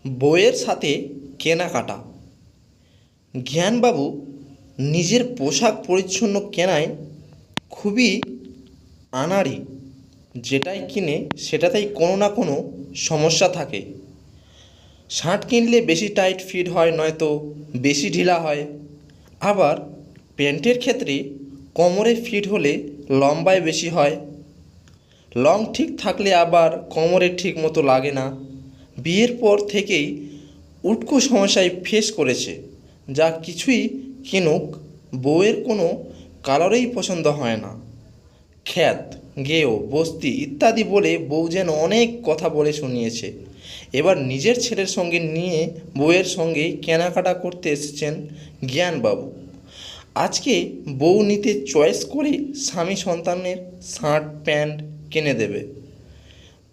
বইয়ের সাথে কেনাকাটা। জ্ঞানবাবু নিজের পোশাক পরিচ্ছন্ন কেনায় খুবই আনাড়ি। যেটাই কিনে সেটাতেই কোনো না কোনো সমস্যা থাকে। শার্ট কিনলে বেশি টাইট ফিট হয়, নয়তো বেশি ঢিলা হয়। আবার প্যান্টের ক্ষেত্রে কোমরে ফিট হলে লম্বায় বেশি হয়, লং ঠিক থাকলে আবার কোমরে ঠিক মতো লাগে না। বিয়ের পর থেকেই উটকো সমস্যায় ফেস করেছে। যা কিছুই কিনুক, বউয়ের কোনো কালারেই পছন্দ হয় না। খ্যাত, গেও, বস্তি ইত্যাদি বলে বউ যেন অনেক কথা বলে শুনিয়েছে। এবার নিজের ছেলের সঙ্গে নিয়ে বউয়ের সঙ্গেই কেনাকাটা করতে এসেছেন জ্ঞানবাবু। আজকে বউ নিতে চয়েস করে স্বামী সন্তানের শার্ট প্যান্ট কিনে দেবে।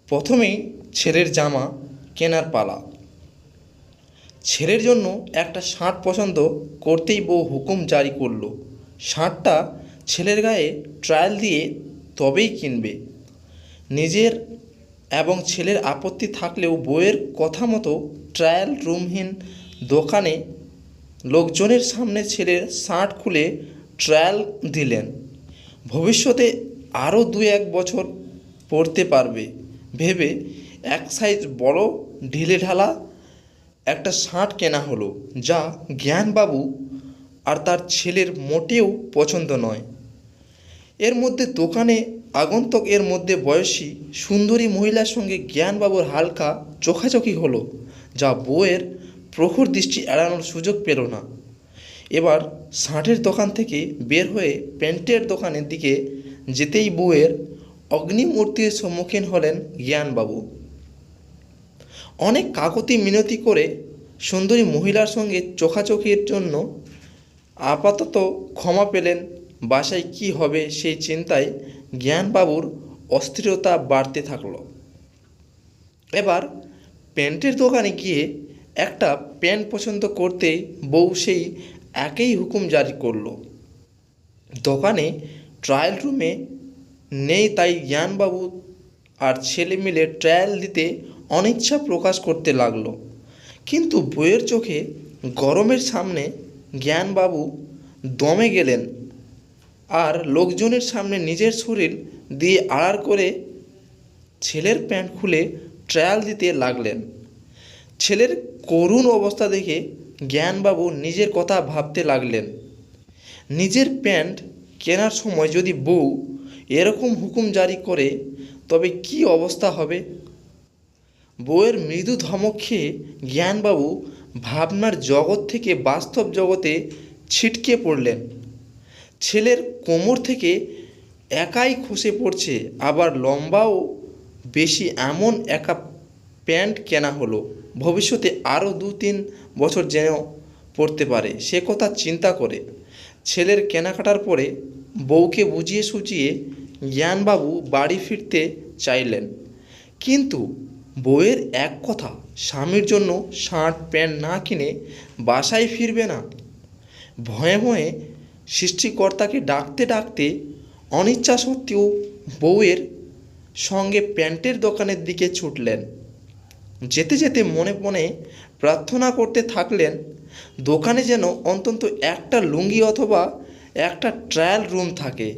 প্রথমেই ছেলের জামা কেনার পালা। ছেলের জন্য একটা শার্ট পছন্দ করতেই বউ হুকুম জারি করলো, শার্টটা ছেলের গায়ে ট্রায়াল দিয়ে তবেই কিনবে। নিজের এবং ছেলের আপত্তি থাকলেও বউয়ের কথা মতো ট্রায়াল রুমহীন দোকানে লোকজনের সামনে ছেলের শার্ট খুলে ট্রায়াল দিলেন। ভবিষ্যতে আরও 2-1 বছর পরতে পারবে ভেবে এক সাইজ বড় ঢিলেঢালা একটা শার্ট কেনা হলো, যা জ্ঞানবাবু আর তার ছেলের মোটেও পছন্দ নয়। এর মধ্যে দোকানে আগন্তুক এর মধ্যে বয়সী সুন্দরী মহিলার সঙ্গে জ্ঞানবাবুর হালকা চোখাচোখি হলো, যা বউয়ের প্রখর দৃষ্টি এড়ানোর সুযোগ পেল না। এবার শার্টের দোকান থেকে বের হয়ে প্যান্টের দোকানের দিকে যেতেই বউয়ের অগ্নিমূর্তির সম্মুখীন হলেন জ্ঞানবাবু। অনেক কাকুতি মিনতি করে সুন্দরী মহিলার সঙ্গে চোখাচোখির জন্য আপাতত ক্ষমা পেলেন। বাসায় কি হবে সেই চিন্তায় জ্ঞানবাবুর অস্থিরতা বাড়তে থাকল। এবার প্যান্টের দোকানে গিয়ে একটা প্যান্ট পছন্দ করতেই বউ সেই একই হুকুম জারি করলো। দোকানে ট্রায়াল রুমে নেই, তাই জ্ঞানবাবু আর ছেলে মিলে ট্রায়াল দিতে অনিচ্ছা প্রকাশ করতে লাগলো। কিন্তু বইয়ের চোখে গরমের সামনে জ্ঞানবাবু দমে গেলেন আর লোকজনের সামনে নিজের শরীর দিয়ে আড়ার করে ছেলের প্যান্ট খুলে ট্রায়াল দিতে লাগলেন। ছেলের করুণ অবস্থা দেখে জ্ঞানবাবু নিজের কথা ভাবতে লাগলেন। নিজের প্যান্ট কেনার সময় যদি বউ এরকম হুকুম জারি করে তবে কি অবস্থা হবে। বউয়ের মৃদু ধমক খেয়ে জ্ঞানবাবু ভাবনার জগৎ থেকে বাস্তব জগতে ছিটকে পড়লেন। ছেলের কোমর থেকে একাই খসে পড়ছে, আবার লম্বাও বেশি এমন একা প্যান্ট কেনা হলো। ভবিষ্যতে আরও 2-3 বছর যেন পড়তে পারে সে কথা চিন্তা করে ছেলের কেনাকাটার পরে বউকে বুঝিয়ে সুঝিয়ে জ্ঞানবাবু বাড়ি ফিরতে চাইলেন। কিন্তু বউয়ের এক কথা, স্বামীর জন্য শার্ট প্যান্ট না কিনে বাসায় ফিরবে না। ভয়ে ভয়ে সৃষ্টিকর্তাকে ডাকতে ডাকতে অনিচ্ছা সত্ত্বেও বউয়ের সঙ্গে প্যান্টের দোকানের দিকে ছুটলেন। যেতে যেতে মনে মনে প্রার্থনা করতে থাকলেন, দোকানে যেন অন্তত একটা লুঙ্গি অথবা একটা ট্রায়াল রুম থাকে।